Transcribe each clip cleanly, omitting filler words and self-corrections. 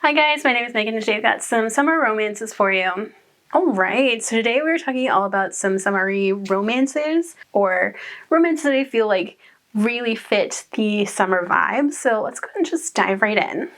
Hi guys, my name is Megan and today I've got some summer romances for you. Alright, so today we're talking all about some summery romances, or romances that I feel like really fit the summer vibe. So let's go ahead and just dive right in.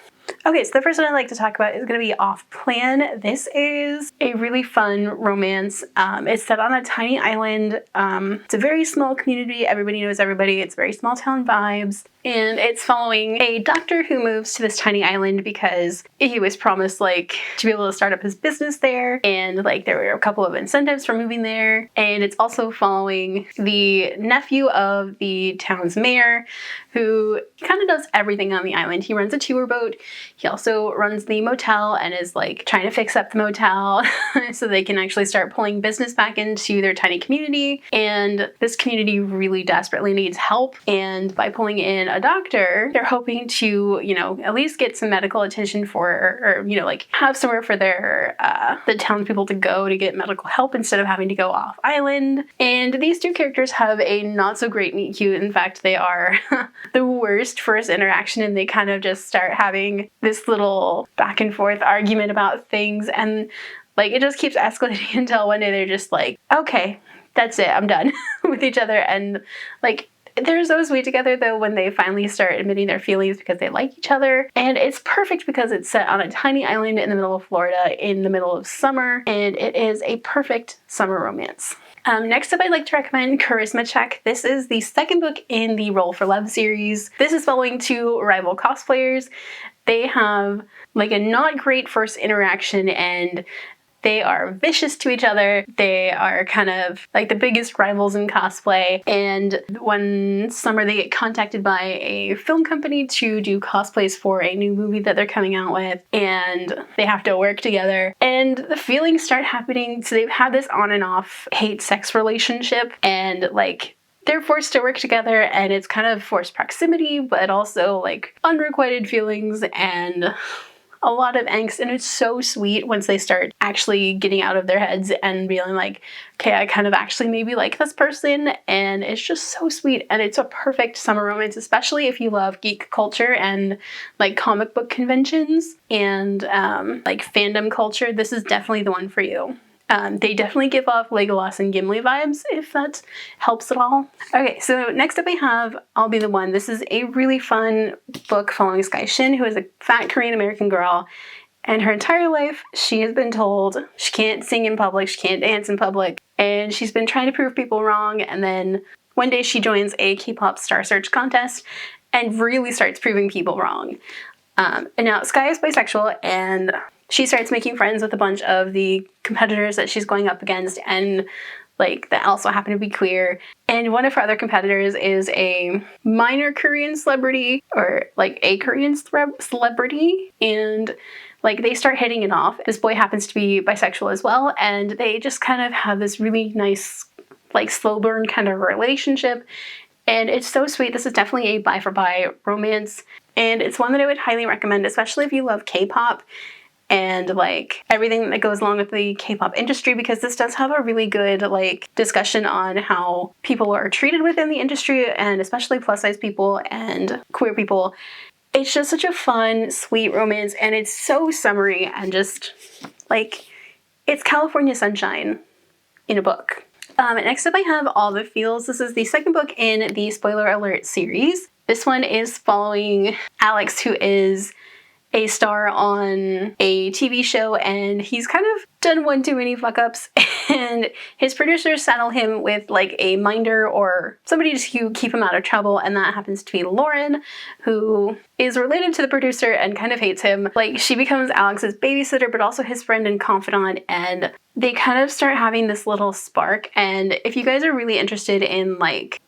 Okay, so the first one I'd like to talk about is going to be Off Plan. This is a really fun romance. It's set on a tiny island. It's a very small community. Everybody knows everybody. It's very small town vibes. And it's following a doctor who moves to this tiny island because he was promised, to be able to start up his business there. And, there were a couple of incentives for moving there. And it's also following the nephew of the town's mayor, who kind of does everything on the island. He runs a tour boat. He also runs the motel and is, trying to fix up the motel so they can actually start pulling business back into their tiny community. And this community really desperately needs help. And by pulling in a doctor, they're hoping to, at least get some medical attention for, or have somewhere for their, the townspeople to go to get medical help instead of having to go off island. And these two characters have a not so great meet cute. In fact, they are the worst first interaction, and they kind of just start having this little back and forth argument about things. And it just keeps escalating until one day they're just like, okay, that's it, I'm done with each other. And they're so sweet together though when they finally start admitting their feelings because they like each other. And it's perfect because it's set on a tiny island in the middle of Florida in the middle of summer, and it is a perfect summer romance. Next up, I'd like to recommend Charisma Check. This is the second book in the Roll for Love series. This is following two rival cosplayers. They have a not great first interaction, and they are vicious to each other. They are kind of the biggest rivals in cosplay. And one summer they get contacted by a film company to do cosplays for a new movie that they're coming out with. And they have to work together. And the feelings start happening. So they've had this on and off hate-sex relationship. And they're forced to work together, and it's kind of forced proximity, but also unrequited feelings and a lot of angst. And it's so sweet once they start actually getting out of their heads and being okay, I kind of actually maybe like this person. And it's just so sweet, and it's a perfect summer romance, especially if you love geek culture and comic book conventions and fandom culture. This is definitely the one for you. They definitely give off Legolas and Gimli vibes, if that helps at all. Okay, so next up I have I'll Be the One. This is a really fun book following Sky Shin, who is a fat Korean American girl. And her entire life, she has been told she can't sing in public, she can't dance in public, and she's been trying to prove people wrong. And then one day she joins a K-pop Star Search contest and really starts proving people wrong. And now Sky is bisexual, and she starts making friends with a bunch of the competitors that she's going up against, and that also happen to be queer. And one of her other competitors is a minor Korean celebrity, or a Korean celebrity, and they start hitting it off. This boy happens to be bisexual as well, and they just kind of have this really nice slow burn kind of relationship. And it's so sweet. This is definitely a bi for bi romance, and it's one that I would highly recommend, especially if you love K-pop and everything that goes along with the K-pop industry, because this does have a really good discussion on how people are treated within the industry, and especially plus size people and queer people. It's just such a fun, sweet romance, and it's so summery and just it's California sunshine in a book. Next up I have All the Feels. This is the second book in the Spoiler Alert series. This one is following Alex, who is a star on a TV show, and he's kind of done one too many fuck ups, and his producers saddle him with a minder or somebody to keep him out of trouble, and that happens to be Lauren, who is related to the producer and kind of hates him. She becomes Alex's babysitter, but also his friend and confidant, and they kind of start having this little spark. And if you guys are really interested in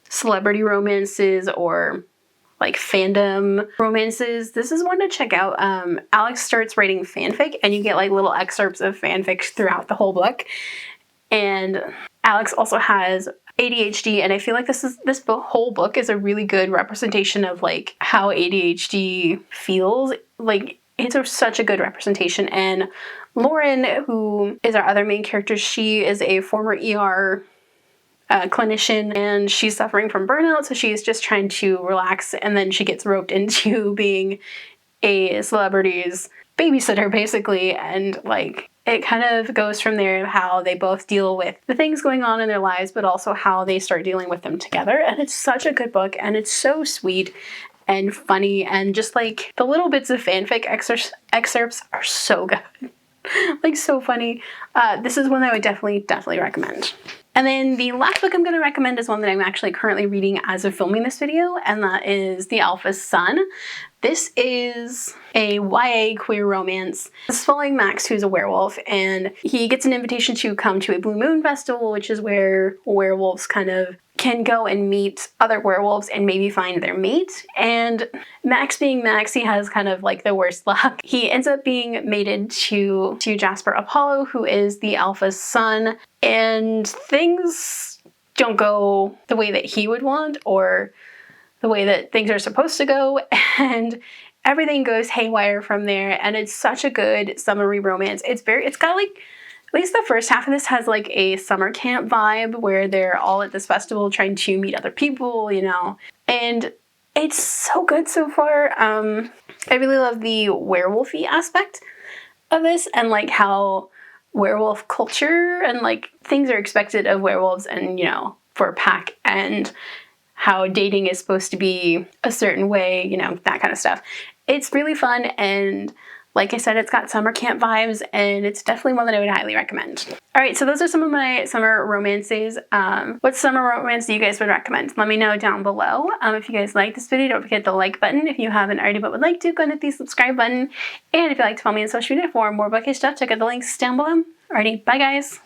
celebrity romances or fandom romances, this is one to check out. Alex starts writing fanfic, and you get little excerpts of fanfic throughout the whole book. And Alex also has ADHD, and I feel this whole book is a really good representation of how ADHD feels. It's such a good representation. And Lauren, who is our other main character, she is a former ER clinician, and she's suffering from burnout, so she's just trying to relax, and then she gets roped into being a celebrity's babysitter basically, and like it kind of goes from there how they both deal with the things going on in their lives, but also how they start dealing with them together. And it's such a good book, and it's so sweet and funny, and just like the little bits of fanfic excerpts are so good. Like so funny. This is one that I would definitely recommend. And then the last book I'm going to recommend is one that I'm actually currently reading as of filming this video, and that is The Alpha's Son. This is a YA queer romance. It's following Max, who's a werewolf, and he gets an invitation to come to a Blue Moon Festival, which is where werewolves kind of can go and meet other werewolves and maybe find their mate. And Max being Max, he has kind of like the worst luck. He ends up being mated to Jasper Apollo, who is the Alpha's son, and things don't go the way that he would want or the way that things are supposed to go, and everything goes haywire from there. And it's such a good summery romance. It's got like, at least the first half of this has like a summer camp vibe where they're all at this festival trying to meet other people, you know, and it's so good so far. I really love the werewolfy aspect of this, and like how werewolf culture and like things are expected of werewolves, and you know, for a pack, and how dating is supposed to be a certain way, you know, that kind of stuff. It's really fun, and like I said, it's got summer camp vibes, and it's definitely one that I would highly recommend. All right, so those are some of my summer romances. What summer romance do you guys would recommend? Let me know down below. If you guys like this video, don't forget the like button. If you haven't already but would like to, go and hit the subscribe button. And if you'd like to follow me on social media for more bookish stuff, check out the links down below. Alrighty, bye guys.